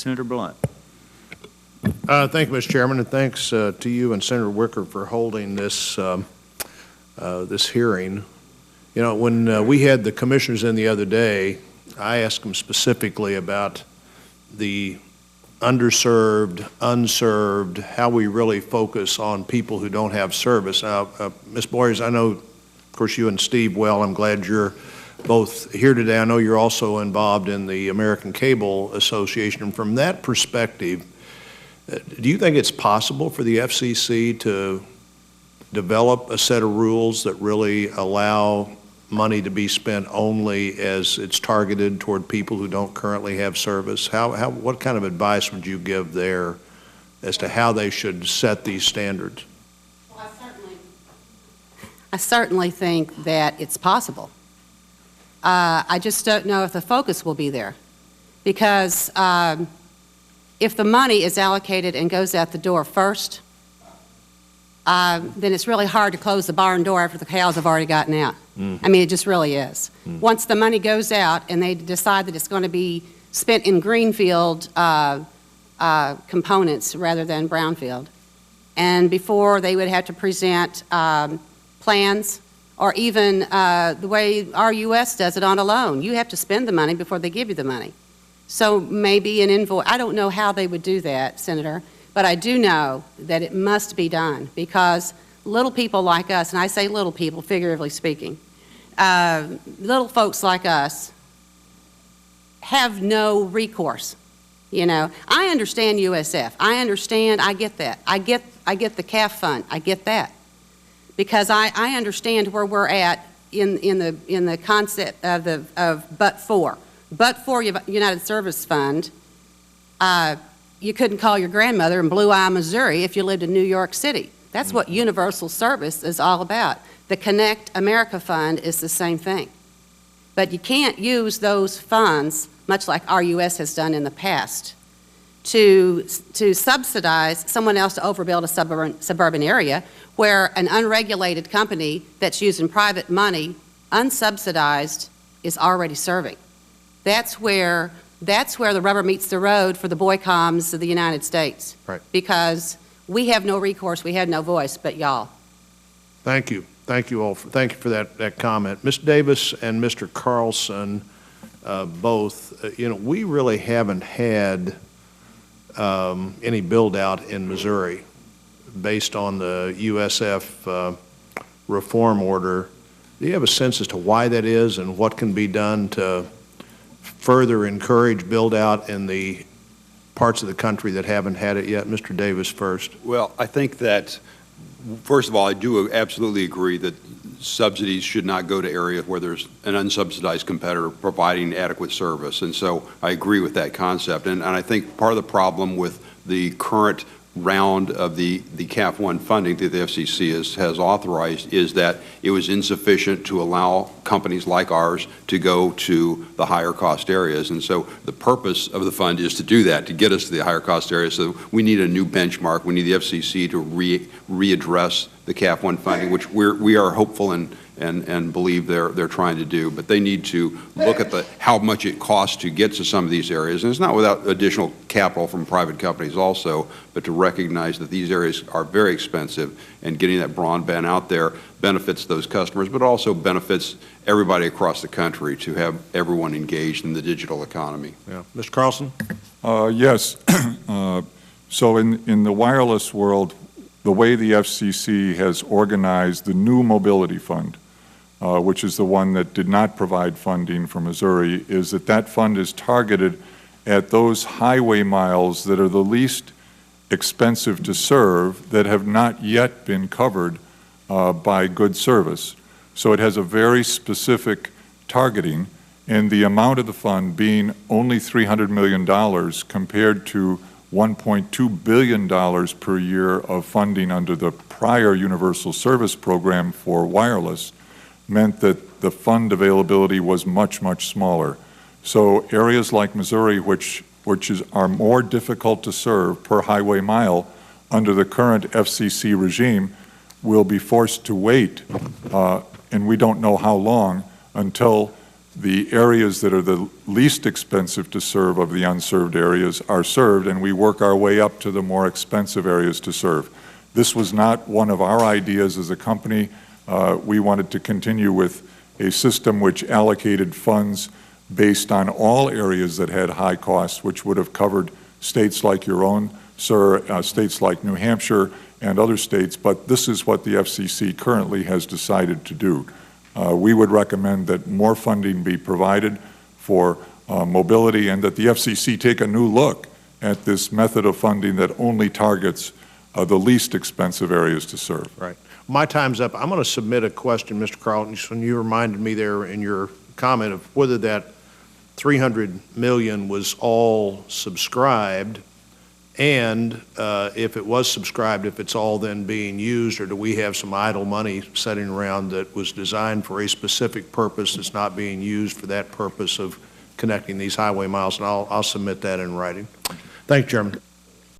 Senator Blunt. Thank you, Mr. Chairman, and thanks to you and Senator Wicker for holding this this hearing. You know, when we had the commissioners in the other day, I asked them specifically about the underserved, unserved, how we really focus on people who don't have service. Now, Ms. Boyers, I know, of course, you and Steve well. I'm glad you're both here today. I know you're also involved in the American Cable Association. And from that perspective, do you think it's possible for the FCC to develop a set of rules that really allow money to be spent only as it's targeted toward people who don't currently have service? What kind of advice would you give there as to how they should set these standards? Well, I certainly think that it's possible. I just don't know if the focus will be there, because if the money is allocated and goes out the door first, then it's really hard to close the barn door after the cows have already gotten out. I mean, it just really is. Once the money goes out and they decide that it's going to be spent in greenfield components rather than brownfield, and before they would have to present plans, or even the way our U.S. does it on a loan. You have to spend the money before they give you the money. So maybe an invoice. I don't know how they would do that, Senator, but I do know that it must be done, because little people like us, and I say little people figuratively speaking, little folks like us have no recourse. You know, I understand USF. I understand. I get that. I get the CAF fund. I get that, because I understand where we're at in the concept of but for United Service Fund. You couldn't call your grandmother in Blue Eye, Missouri if you lived in New York City. That's what universal service is all about. The Connect America Fund is the same thing. But you can't use those funds, much like RUS has done in the past, to subsidize someone else to overbuild a suburban area where an unregulated company that's using private money, unsubsidized, is already serving. That's where the rubber meets the road for the Boycoms of the United States. Right. Because we have no recourse, we have no voice, but y'all. Thank you. Thank you all. Thank you for that comment. Ms. Davis and Mr. Carlson, both, you know, we really haven't had any build out in Missouri based on the USF reform order. Do you have a sense as to why that is and what can be done to further encourage build out in the parts of the country that haven't had it yet? Mr. Davis first. Well, I think that, first of all, I do absolutely agree that subsidies should not go to areas where there's an unsubsidized competitor providing adequate service. And so I agree with that concept. And I think part of the problem with the current round of the CAF 1 funding that the FCC has authorized is that it was insufficient to allow companies like ours to go to the higher cost areas. And so the purpose of the fund is to do that, to get us to the higher cost areas. So we need a new benchmark. We need the FCC to readdress the CAF 1 funding, which we are hopeful and believe they're trying to do. But they need to look at how much it costs to get to some of these areas. And it's not without additional capital from private companies also, but to recognize that these areas are very expensive, and getting that broadband out there benefits those customers, but also benefits everybody across the country to have everyone engaged in the digital economy. Yeah. Mr. Carlson? Yes. So in the wireless world, the way the FCC has organized the new mobility fund, which is the one that did not provide funding for Missouri, is that fund is targeted at those highway miles that are the least expensive to serve, that have not yet been covered by good service. So it has a very specific targeting, and the amount of the fund being only $300 million compared to $1.2 billion per year of funding under the prior Universal Service Program for wireless meant that the fund availability was much, much smaller. So areas like Missouri, which are more difficult to serve per highway mile under the current FCC regime, will be forced to wait, and we don't know how long, until the areas that are the least expensive to serve of the unserved areas are served, and we work our way up to the more expensive areas to serve. This was not one of our ideas as a company. We wanted to continue with a system which allocated funds based on all areas that had high costs, which would have covered states like your own, sir, states like New Hampshire and other states, but this is what the FCC currently has decided to do. We would recommend that more funding be provided for mobility and that the FCC take a new look at this method of funding that only targets the least expensive areas to serve. Right. My time's up. I'm going to submit a question, Mr. Carlton. When you reminded me there in your comment of whether that $300 million was all subscribed, and if it was subscribed, if it's all then being used, or do we have some idle money sitting around that was designed for a specific purpose that's not being used for that purpose of connecting these highway miles? And I'll submit that in writing. Thank you, Chairman.